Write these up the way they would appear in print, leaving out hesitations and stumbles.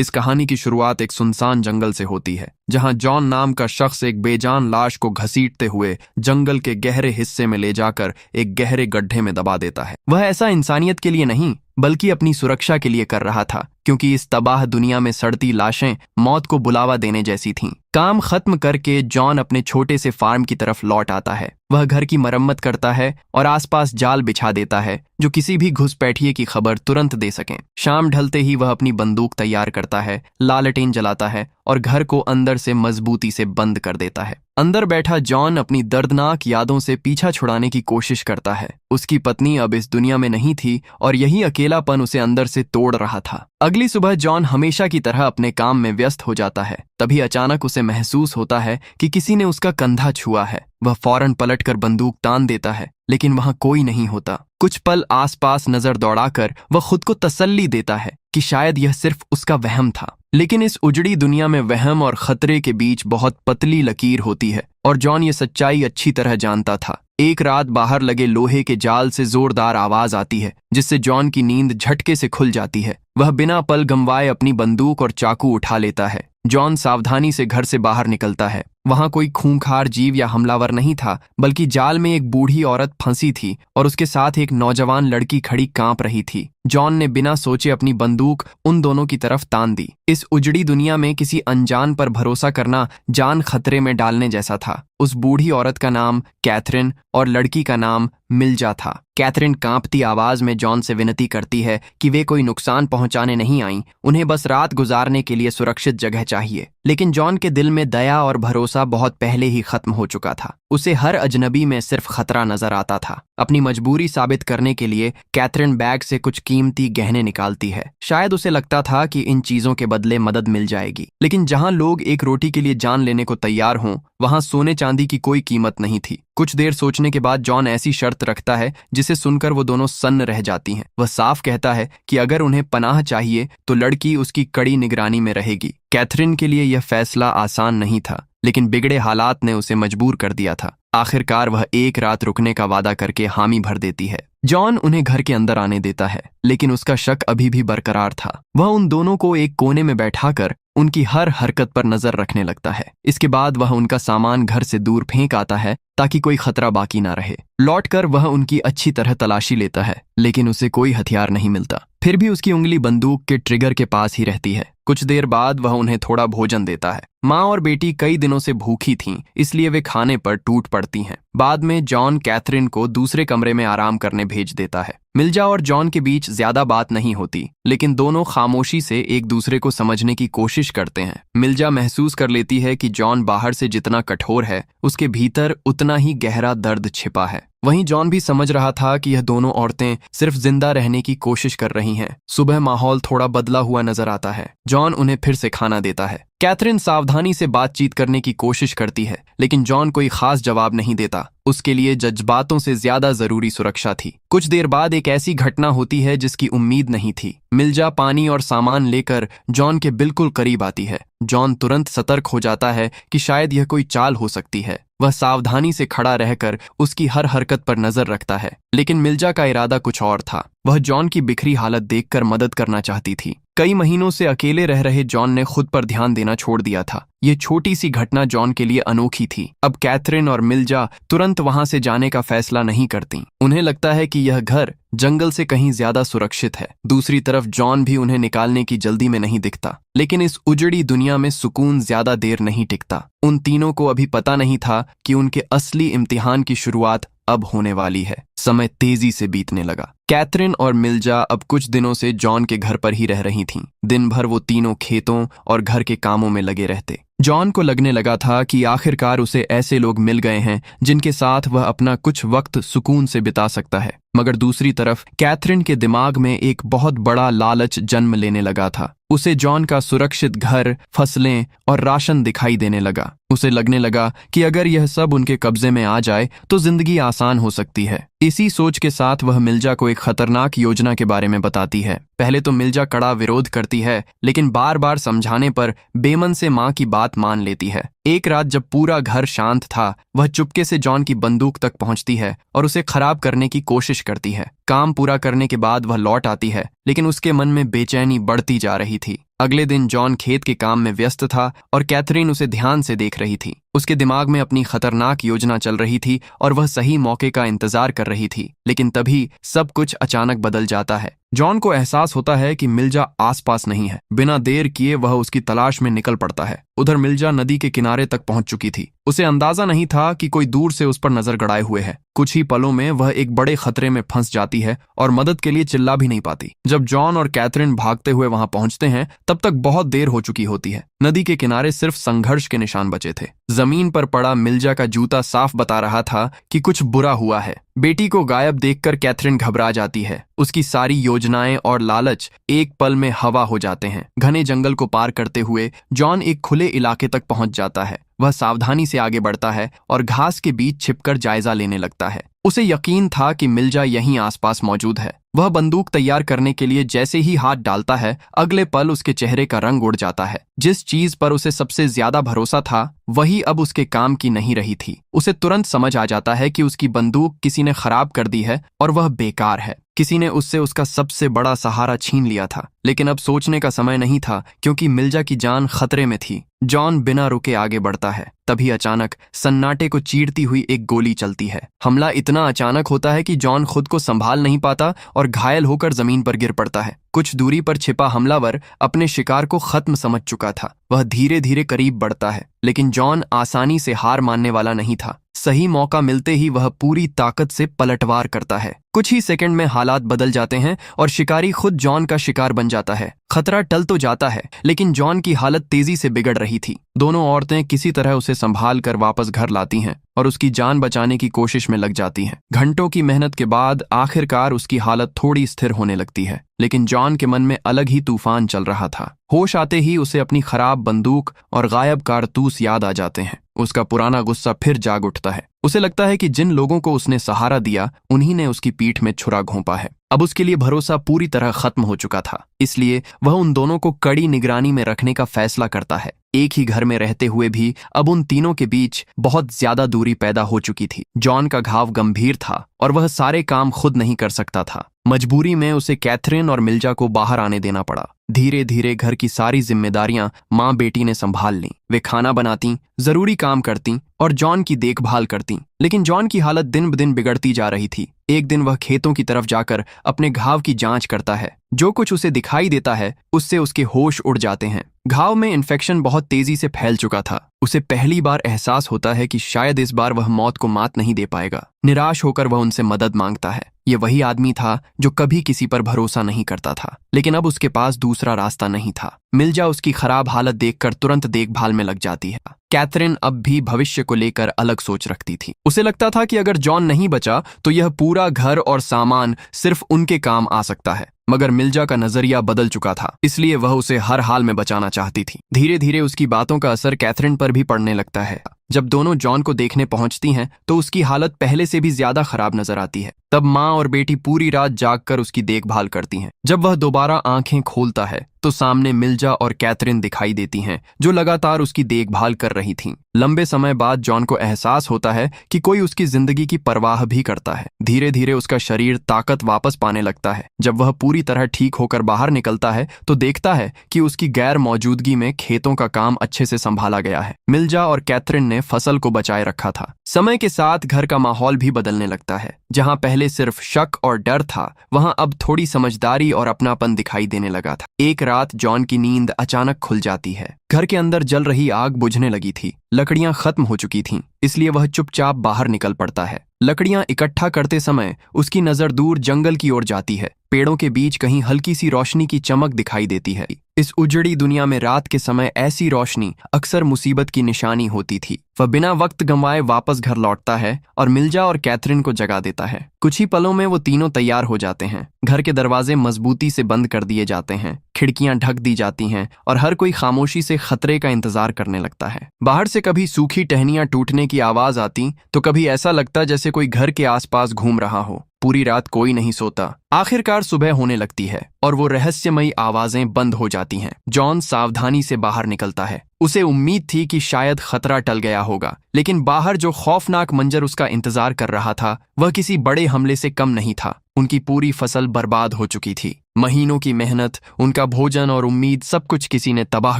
इस कहानी की शुरुआत एक सुनसान जंगल से होती है, जहां जॉन नाम का शख्स एक बेजान लाश को घसीटते हुए जंगल के गहरे हिस्से में ले जाकर एक गहरे गड्ढे में दबा देता है। वह ऐसा इंसानियत के लिए नहीं बल्कि अपनी सुरक्षा के लिए कर रहा था, क्योंकि इस तबाह दुनिया में सड़ती लाशें मौत को बुलावा देने जैसी थीं। काम खत्म करके जॉन अपने छोटे से फार्म की तरफ लौट आता है। वह घर की मरम्मत करता है और आसपास जाल बिछा देता है जो किसी भी घुसपैठिए की खबर तुरंत दे सकें। शाम ढलते ही वह अपनी बंदूक तैयार करता है, लालटेन जलाता है और घर को अंदर से मजबूती से बंद कर देता है। अंदर बैठा जॉन अपनी दर्दनाक यादों से पीछा छुड़ाने की कोशिश करता है। उसकी पत्नी अब इस दुनिया में नहीं थी और यही अकेलापन उसे अंदर से तोड़ रहा था। अगली सुबह जॉन हमेशा की तरह अपने काम में व्यस्त हो जाता है। तभी अचानक उसे महसूस होता है कि किसी ने उसका कंधा छुआ है। वह फौरन पलटकर बंदूक तान देता है, लेकिन वहां कोई नहीं होता। कुछ पल आसपास नजर दौड़ाकर वह खुद को तसल्ली देता है कि शायद यह सिर्फ उसका वहम था। लेकिन इस उजड़ी दुनिया में वहम और खतरे के बीच बहुत पतली लकीर होती है और जॉन ये सच्चाई अच्छी तरह जानता था। एक रात बाहर लगे लोहे के जाल से जोरदार आवाज आती है, जिससे जॉन की नींद झटके से खुल जाती है। वह बिना पल गंवाए अपनी बंदूक और चाकू उठा लेता है। जॉन सावधानी से घर से बाहर निकलता है। वहां कोई खूंखार जीव या हमलावर नहीं था, बल्कि जाल में एक बूढ़ी औरत फंसी थी और उसके साथ एक नौजवान लड़की खड़ी कांप रही थी। जॉन ने बिना सोचे अपनी बंदूक उन दोनों की तरफ तान दी। इस उजड़ी दुनिया में किसी अनजान पर भरोसा करना जान खतरे में डालने जैसा था। उस बूढ़ी औरत का नाम कैथरीन और लड़की का नाम मिल्जा था। कैथरीन कांपती आवाज में जॉन से विनती करती है कि वे कोई नुकसान पहुंचाने नहीं आईं, उन्हें बस रात गुजारने के लिए सुरक्षित जगह चाहिए। लेकिन जॉन के दिल में दया और भरोसा बहुत पहले ही खत्म हो चुका था। उसे हर अजनबी में सिर्फ खतरा नजर आता था। अपनी मजबूरी साबित करने के लिए कैथरीन बैग से कुछ कीमती गहने निकालती है। शायद उसे लगता था कि इन चीजों के बदले मदद मिल जाएगी। लेकिन जहां लोग एक रोटी के लिए जान लेने को तैयार हों, वहां सोने चांदी की कोई कीमत नहीं थी। कुछ देर सोचने के बाद जॉन ऐसी शर्त रखता है जिसे सुनकर वो दोनों सन्न रह जाती हैं। वह साफ कहता है कि अगर उन्हें पनाह चाहिए तो लड़की उसकी कड़ी निगरानी में रहेगी। कैथरीन के लिए यह फैसला आसान नहीं था, लेकिन बिगड़े हालात ने उसे मजबूर कर दिया था। आखिरकार वह एक रात रुकने का वादा करके हामी भर देती है। जॉन उन्हें घर के अंदर आने देता है, लेकिन उसका शक अभी भी बरकरार था। वह उन दोनों को एक कोने में बैठाकर उनकी हर हरकत पर नजर रखने लगता है। इसके बाद वह उनका सामान घर से दूर फेंक आता है ताकि कोई खतरा बाकी ना रहे। लौटकर वह उनकी अच्छी तरह तलाशी लेता है, लेकिन उसे कोई हथियार नहीं मिलता। फिर भी उसकी उंगली बंदूक के ट्रिगर के पास ही रहती है। कुछ देर बाद वह उन्हें थोड़ा भोजन देता है। माँ और बेटी कई दिनों से भूखी थीं, इसलिए वे खाने पर टूट पड़ती हैं। बाद में जॉन कैथरीन को दूसरे कमरे में आराम करने भेज देता है। मिल्जा और जॉन के बीच ज्यादा बात नहीं होती, लेकिन दोनों खामोशी से एक दूसरे को समझने की कोशिश करते हैं। मिल्जा महसूस कर लेती है कि जॉन बाहर से जितना कठोर है, उसके भीतर उतना ही गहरा दर्द छिपा है। वहीं जॉन भी समझ रहा था कि यह दोनों औरतें सिर्फ जिंदा रहने की कोशिश कर रही हैं। सुबह माहौल थोड़ा बदला हुआ नजर आता है। जॉन उन्हें फिर से खाना देता है। कैथरीन सावधानी से बातचीत करने की कोशिश करती है, लेकिन जॉन कोई खास जवाब नहीं देता। उसके लिए जज्बातों से ज्यादा जरूरी सुरक्षा थी। कुछ देर बाद एक ऐसी घटना होती है जिसकी उम्मीद नहीं थी। मिल्जा पानी और सामान लेकर जॉन के बिल्कुल करीब आती है। जॉन तुरंत सतर्क हो जाता है कि शायद यह कोई चाल हो सकती है। वह सावधानी से खड़ा रहकर उसकी हर हरकत पर नजर रखता है, लेकिन मिल्जा का इरादा कुछ और था। वह जॉन की बिखरी हालत देखकर मदद करना चाहती थी। कई महीनों से अकेले रह रहे जॉन ने खुद पर ध्यान देना छोड़ दिया था। ये छोटी सी घटना जॉन के लिए अनोखी थी। अब कैथरीन और मिल्जा तुरंत वहां से जाने का फैसला नहीं करती। उन्हें लगता है कि यह घर जंगल से कहीं ज्यादा सुरक्षित है। दूसरी तरफ जॉन भी उन्हें निकालने की जल्दी में नहीं दिखता। लेकिन इस उजड़ी दुनिया में सुकून ज्यादा देर नहीं टिकता। उन तीनों को अभी पता नहीं था कि उनके असली इम्तिहान की शुरुआत अब होने वाली है। समय तेजी से बीतने लगा। कैथरीन और मिल्जा अब कुछ दिनों से जॉन के घर पर ही रह रही थीं। दिन भर वो तीनों खेतों और घर के कामों में लगे रहते। जॉन को लगने लगा था कि आखिरकार उसे ऐसे लोग मिल गए हैं जिनके साथ वह अपना कुछ वक्त सुकून से बिता सकता है। मगर दूसरी तरफ कैथरीन के दिमाग में एक बहुत बड़ा लालच जन्म लेने लगा था। उसे जॉन का सुरक्षित घर, फसलें और राशन दिखाई देने लगा। उसे लगने लगा कि अगर यह सब उनके कब्जे में आ जाए तो जिंदगी आसान हो सकती है। इसी सोच के साथ वह मिल्जा को एक खतरनाक योजना के बारे में बताती है। पहले तो मिल्जा कड़ा विरोध करती है, लेकिन बार बार समझाने पर बेमन से माँ की बात मान लेती है। एक रात जब पूरा घर शांत था, वह चुपके से जॉन की बंदूक तक पहुंचती है और उसे खराब करने की कोशिश करती है। काम पूरा करने के बाद वह लौट आती है, लेकिन उसके मन में बेचैनी बढ़ती जा रही थी। अगले दिन जॉन खेत के काम में व्यस्त था और कैथरीन उसे ध्यान से देख रही थी। उसके दिमाग में अपनी खतरनाक योजना चल रही थी और वह सही मौके का इंतजार कर रही थी। लेकिन तभी सब कुछ अचानक बदल जाता है। जॉन को एहसास होता है कि मिल्जा आसपास नहीं है। बिना देर किए वह उसकी तलाश में निकल पड़ता है। उधर मिल्जा नदी के किनारे तक पहुंच चुकी थी। उसे अंदाजा नहीं था कि कोई दूर से उस पर नजर गड़ाए हुए है। कुछ ही पलों में वह एक बड़े खतरे में फंस जाती है और मदद के लिए चिल्ला भी नहीं पाती। जब जॉन और कैथरीन भागते हुए वहां पहुंचते हैं तब तक बहुत देर हो चुकी होती है। नदी के किनारे सिर्फ संघर्ष के निशान बचे थे। जमीन पर पड़ा मिल्जा का जूता साफ बता रहा था कि कुछ बुरा हुआ है। बेटी को गायब देखकर कैथरीन घबरा जाती है। उसकी सारी योजनाएं और लालच एक पल में हवा हो जाते हैं। घने जंगल को पार करते हुए जॉन एक खुले इलाके तक पहुंच जाता है। वह सावधानी से आगे बढ़ता है और घास के बीच छिपकर जायजा लेने लगता है। उसे यकीन था कि मिल्जा यहीं आसपास मौजूद है। वह बंदूक तैयार करने के लिए जैसे ही हाथ डालता है, अगले पल उसके चेहरे का रंग उड़ जाता है। जिस चीज पर उसे सबसे ज्यादा भरोसा था वही अब उसके काम की नहीं रही थी। उसे तुरंत समझ आ जाता है कि उसकी बंदूक किसी ने खराब कर दी है और वह बेकार है। किसी ने उससे उसका सबसे बड़ा सहारा छीन लिया था। लेकिन अब सोचने का समय नहीं था, क्योंकि मिल्जा की जान खतरे में थी। जॉन बिना रुके आगे बढ़ता है। तभी अचानक सन्नाटे को चीरती हुई एक गोली चलती है। हमला इतना अचानक होता है कि जॉन खुद को संभाल नहीं पाता और घायल होकर जमीन पर गिर पड़ता है। कुछ दूरी पर छिपा हमलावर अपने शिकार को खत्म समझ चुका था। वह धीरे धीरे करीब बढ़ता है, लेकिन जॉन आसानी से हार मानने वाला नहीं था। सही मौका मिलते ही वह पूरी ताकत से पलटवार करता है। कुछ ही सेकंड में हालात बदल जाते हैं और शिकारी खुद जॉन का शिकार बन जाता है। खतरा टल तो जाता है, लेकिन जॉन की हालत तेजी से बिगड़ रही थी। दोनों औरतें किसी तरह उसे संभाल कर वापस घर लाती हैं और उसकी जान बचाने की कोशिश में लग जाती हैं। घंटों की मेहनत के बाद आखिरकार उसकी हालत थोड़ी स्थिर होने लगती है, लेकिन जॉन के मन में अलग ही तूफान चल रहा था। होश आते ही उसे अपनी खराब बंदूक और गायब कारतूस याद आ जाते हैं। उसका पुराना गुस्सा फिर जाग उठता है। उसे लगता है कि जिन लोगों को उसने सहारा दिया उन्हीं ने उसकी पीठ में छुरा घोंपा है। अब उसके लिए भरोसा पूरी तरह खत्म हो चुका था। इसलिए वह उन दोनों को कड़ी निगरानी में रखने का फैसला करता है। एक ही घर में रहते हुए भी अब उन तीनों के बीच बहुत ज्यादा दूरी पैदा हो चुकी थी। जॉन का घाव गंभीर था और वह सारे काम खुद नहीं कर सकता था। मजबूरी में उसे कैथरीन और मिल्जा को बाहर आने देना पड़ा। धीरे धीरे घर की सारी जिम्मेदारियां माँ बेटी ने संभाल लीं। वे खाना बनाती, जरूरी काम करती और जॉन की देखभाल करती। लेकिन जॉन की हालत दिन ब दिन बिगड़ती जा रही थी। एक दिन वह खेतों की तरफ जाकर अपने घाव की जांच करता है। जो कुछ उसे दिखाई देता है उससे उसके होश उड़ जाते हैं। घाव में इन्फेक्शन बहुत तेजी से फैल चुका था। उसे पहली बार एहसास होता है कि शायद इस बार वह मौत को मात नहीं दे पाएगा। निराश होकर वह उनसे मदद मांगता है। ये वही आदमी था जो कभी किसी पर भरोसा नहीं करता था, लेकिन अब उसके पास दूसरा रास्ता नहीं था। मिल्जा उसकी खराब हालत देखकर तुरंत देखभाल में लग जाती है। कैथरीन अब भी भविष्य को लेकर अलग सोच रखती थी। उसे लगता था कि अगर जॉन नहीं बचा तो यह पूरा घर और सामान सिर्फ उनके काम आ सकता है। मगर मिल्जा का नजरिया बदल चुका था, इसलिए वह उसे हर हाल में बचाना चाहती थी। धीरे धीरे उसकी बातों का असर कैथरीन पर भी पड़ने लगता है। जब दोनों जॉन को देखने पहुंचती हैं तो उसकी हालत पहले से भी ज्यादा खराब नजर आती है। तब माँ और बेटी पूरी रात जागकर उसकी देखभाल करती हैं। जब वह दोबारा आंखें खोलता है तो सामने मिल्जा और कैथरीन दिखाई देती हैं, जो लगातार उसकी देखभाल कर रही थीं। लंबे समय बाद जॉन को एहसास होता है कि कोई उसकी जिंदगी की परवाह भी करता है। धीरे धीरे उसका शरीर ताकत वापस पाने लगता है। जब वह पूरी तरह ठीक होकर बाहर निकलता है तो देखता है कि उसकी गैर मौजूदगी में खेतों का काम अच्छे से संभाला गया है। मिल्जा और कैथरीन ने फसल को बचाए रखा था। समय के साथ घर का माहौल भी बदलने लगता है। जहां पहले सिर्फ शक और डर था, वहां अब थोड़ी समझदारी और अपनापन दिखाई देने लगा था। एक रात जॉन की नींद अचानक खुल जाती है। घर के अंदर जल रही आग बुझने लगी थी। लकड़ियां खत्म हो चुकी थीं, इसलिए वह चुपचाप बाहर निकल पड़ता है। लकड़ियां इकट्ठा करते समय उसकी नजर दूर जंगल की ओर जाती है। पेड़ों के बीच कहीं हल्की सी रोशनी की चमक दिखाई देती है। इस उजड़ी दुनिया में रात के समय ऐसी रोशनी अक्सर मुसीबत की निशानी होती थी। वह बिना वक्त गंवाए वापस घर लौटता है और मिल्जा और कैथरीन को जगा देता है। कुछ ही पलों में वो तीनों तैयार हो जाते हैं। घर के दरवाजे मजबूती से बंद कर दिए जाते हैं, खिड़कियां ढक दी जाती हैं और हर कोई खामोशी से खतरे का इंतजार करने लगता है। बाहर से कभी सूखी टहनियां टूटने की आवाज आती तो कभी ऐसा लगता जैसे कोई घर के आसपास घूम रहा हो। पूरी रात कोई नहीं सोता। आखिरकार सुबह होने लगती है और वो रहस्यमयी आवाजें बंद हो जाती हैं। जॉन सावधानी से बाहर निकलता है। उसे उम्मीद थी कि शायद खतरा टल गया होगा, लेकिन बाहर जो खौफनाक मंजर उसका इंतजार कर रहा था वह किसी बड़े हमले से कम नहीं था। उनकी पूरी फसल बर्बाद हो चुकी थी। महीनों की मेहनत, उनका भोजन और उम्मीद, सब कुछ किसी ने तबाह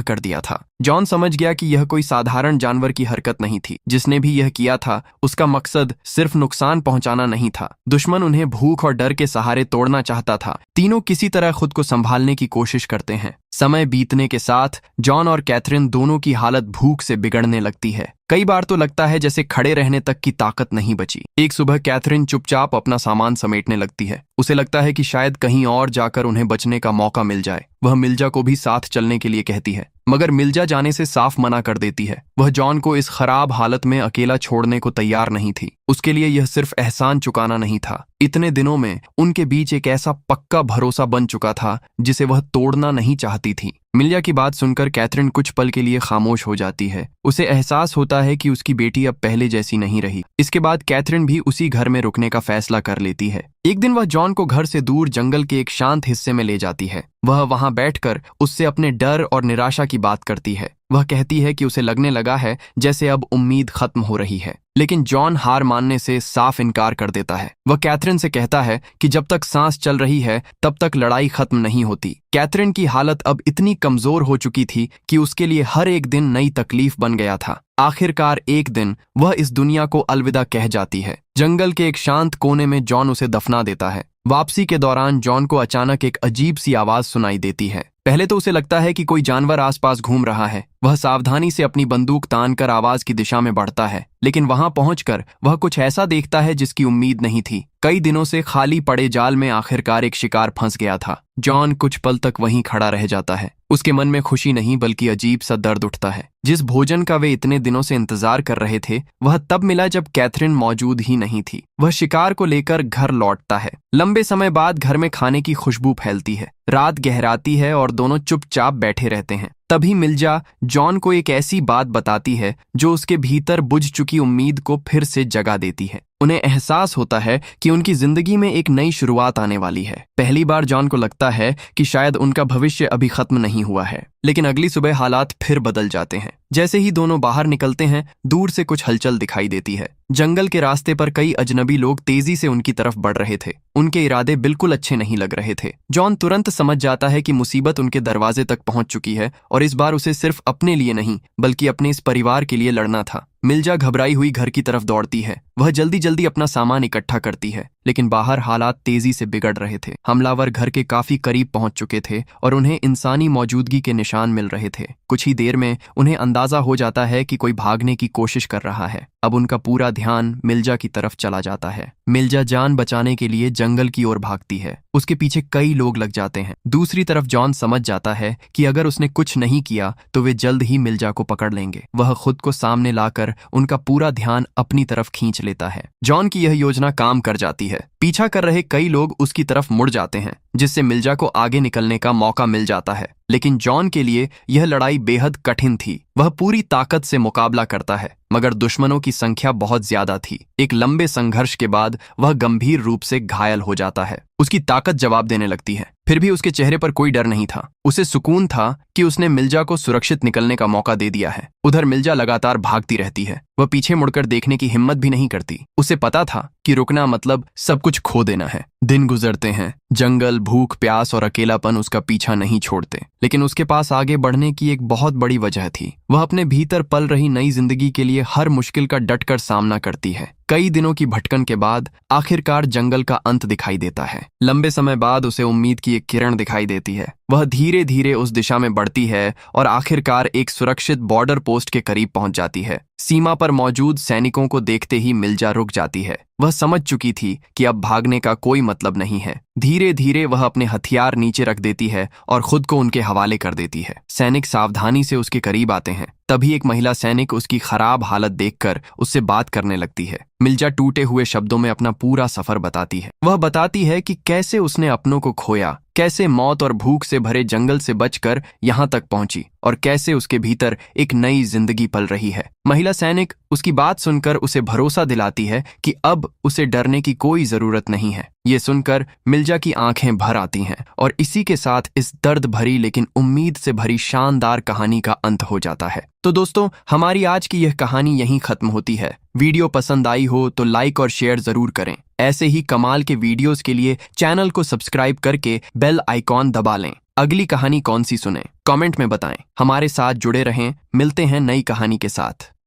कर दिया था। जॉन समझ गया कि यह कोई साधारण जानवर की हरकत नहीं थी। जिसने भी यह किया था उसका मकसद सिर्फ नुकसान पहुंचाना नहीं था। दुश्मन उन्हें भूख और डर के सहारे तोड़ना चाहता था। तीनों किसी तरह खुद को संभालने की कोशिश करते हैं। समय बीतने के साथ जॉन और कैथरीन दोनों की हालत भूख से बिगड़ने लगती है। कई बार तो लगता है जैसे खड़े रहने तक की ताकत नहीं बची। एक सुबह कैथरीन चुपचाप अपना सामान समेटने लगती है। उसे लगता है कि शायद कहीं और जाकर उन्हें बचने का मौका मिल जाए। वह मिल्जा को भी साथ चलने के लिए कहती है, मगर मिल्जा जाने से साफ मना कर देती है। वह जॉन को इस खराब हालत में अकेला छोड़ने को तैयार नहीं थी। उसके लिए यह सिर्फ एहसान चुकाना नहीं था। इतने दिनों में उनके बीच एक ऐसा पक्का भरोसा बन चुका था जिसे वह तोड़ना नहीं चाहती थी। मिल्जा की बात सुनकर कैथरीन कुछ पल के लिए खामोश हो जाती है। उसे एहसास होता है कि उसकी बेटी अब पहले जैसी नहीं रही। इसके बाद कैथरीन भी उसी घर में रुकने का फैसला कर लेती है। एक दिन वह जॉन को घर से दूर जंगल के एक शांत हिस्से में ले जाती है। वह वहां बैठकर उससे अपने डर और निराशा की बात करती है। वह कहती है कि उसे लगने लगा है जैसे अब उम्मीद खत्म हो रही है, लेकिन जॉन हार मानने से साफ इनकार कर देता है। वह कैथरीन से कहता है कि जब तक सांस चल रही है तब तक लड़ाई खत्म नहीं होती। कैथरीन की हालत अब इतनी कमजोर हो चुकी थी कि उसके लिए हर एक दिन नई तकलीफ बन गया था। आखिरकार एक दिन वह इस दुनिया को अलविदा कह जाती है। जंगल के एक शांत कोने में जॉन उसे दफना देता है। वापसी के दौरान जॉन को अचानक एक अजीब सी आवाज सुनाई देती है। पहले तो उसे लगता है कि कोई जानवर आसपास घूम रहा है। वह सावधानी से अपनी बंदूक तानकर आवाज की दिशा में बढ़ता है, लेकिन वहां पहुंचकर वह कुछ ऐसा देखता है जिसकी उम्मीद नहीं थी। कई दिनों से खाली पड़े जाल में आखिरकार एक शिकार फंस गया था। जॉन कुछ पल तक वहीं खड़ा रह जाता है। उसके मन में खुशी नहीं बल्कि अजीब सा दर्द उठता है। जिस भोजन का वे इतने दिनों से इंतजार कर रहे थे वह तब मिला जब कैथरीन मौजूद ही नहीं थी। वह शिकार को लेकर घर लौटता है। लंबे समय बाद घर में खाने की खुशबू फैलती है। रात गहराती है और दोनों चुपचाप बैठे रहते हैं। तभी मिल्जा जॉन को एक ऐसी बात बताती है जो उसके भीतर बुझ चुकी उम्मीद को फिर से जगा देती है। उन्हें एहसास होता है कि उनकी जिंदगी में एक नई शुरुआत आने वाली है। पहली बार जॉन को लगता है कि शायद उनका भविष्य अभी खत्म नहीं हुआ है, लेकिन अगली सुबह हालात फिर बदल जाते हैं। जैसे ही दोनों बाहर निकलते हैं दूर से कुछ हलचल दिखाई देती है। जंगल के रास्ते पर कई अजनबी लोग तेजी से उनकी तरफ बढ़ रहे थे। उनके इरादे बिल्कुल अच्छे नहीं लग रहे थे। जॉन तुरंत समझ जाता है कि मुसीबत उनके दरवाजे तक पहुंच चुकी है और इस बार उसे सिर्फ अपने लिए नहीं बल्कि अपने इस परिवार के लिए लड़ना था। मिल्जा घबराई हुई घर की तरफ दौड़ती है। वह जल्दी जल्दी अपना सामान इकट्ठा करती है, लेकिन बाहर हालात तेजी से बिगड़ रहे थे। हमलावर घर के काफी करीब पहुंच चुके थे और उन्हें इंसानी मौजूदगी के निशान मिल रहे थे। कुछ ही देर में उन्हें अंदाजा हो जाता है कि कोई भागने की कोशिश कर रहा है। अब उनका पूरा ध्यान मिल्जा की तरफ चला जाता है। मिल्जा जान बचाने के लिए जंगल की ओर भागती है। उसके पीछे कई लोग लग जाते हैं। दूसरी तरफ जॉन समझ जाता है कि अगर उसने कुछ नहीं किया तो वे जल्द ही मिल्जा को पकड़ लेंगे। वह खुद को सामने लाकर उनका पूरा ध्यान अपनी तरफ खींच लेता है। जॉन की यह योजना काम कर जाती है। पीछा कर रहे कई लोग उसकी तरफ मुड़ जाते हैं, जिससे मिल्जा को आगे निकलने का मौका मिल जाता है। लेकिन जॉन के लिए यह लड़ाई बेहद कठिन थी। वह पूरी ताकत से मुकाबला करता है, मगर दुश्मनों की संख्या बहुत ज्यादा थी। एक लंबे संघर्ष के बाद वह गंभीर रूप से घायल हो जाता है। उसकी ताकत जवाब देने लगती है, फिर भी उसके चेहरे पर कोई डर नहीं था। उसे सुकून था कि उसने मिल्जा को सुरक्षित निकलने का मौका दे दिया है। उधर मिल्जा लगातार भागती रहती है। वह पीछे मुड़कर देखने की हिम्मत भी नहीं करती। उसे पता था कि रुकना मतलब सब कुछ खो देना है। दिन गुजरते हैं। जंगल, भूख, प्यास और अकेलापन उसका पीछा नहीं छोड़ते, लेकिन उसके पास आगे बढ़ने की एक बहुत बड़ी वजह थी। वह अपने भीतर पल रही नई जिंदगी के लिए हर मुश्किल का डटकर सामना करती है। कई दिनों की भटकन के बाद आखिरकार जंगल का अंत दिखाई देता है। लंबे समय बाद उसे उम्मीद की एक किरण दिखाई देती है। वह धीरे धीरे उस दिशा में बढ़ती है और आखिरकार एक सुरक्षित बॉर्डर पोस्ट के करीब पहुंच जाती है। सीमा पर मौजूद सैनिकों को देखते ही मिल्जा रुक जाती है। वह समझ चुकी थी कि अब भागने का कोई मतलब नहीं है। धीरे धीरे वह अपने हथियार नीचे रख देती है और खुद को उनके हवाले कर देती है। सैनिक सावधानी से उसके करीब आते हैं। तभी एक महिला सैनिक उसकी खराब हालत देखकर उससे बात करने लगती है। मिल्जा टूटे हुए शब्दों में अपना पूरा सफर बताती है। वह बताती है कि कैसे उसने अपनों को खोया, कैसे मौत और भूख से भरे जंगल से बचकर यहाँ तक पहुंची और कैसे उसके भीतर एक नई जिंदगी पल रही है। महिला महिला सैनिक उसकी बात सुनकर उसे भरोसा दिलाती है कि अब उसे डरने की कोई जरूरत नहीं है। ये सुनकर मिर्जा की आंखें भर आती हैं और इसी के साथ इस दर्द भरी लेकिन उम्मीद से भरी शानदार कहानी का अंत हो जाता है। तो दोस्तों, हमारी आज की यह कहानी यहीं खत्म होती है। वीडियो पसंद आई हो तो लाइक और शेयर जरूर करें। ऐसे ही कमाल के वीडियोस के लिए चैनल को सब्सक्राइब करके बेल आइकॉन दबा लें। अगली कहानी कौन सी सुने कमेंट में बताएं। हमारे साथ जुड़े रहें। मिलते हैं नई कहानी के साथ।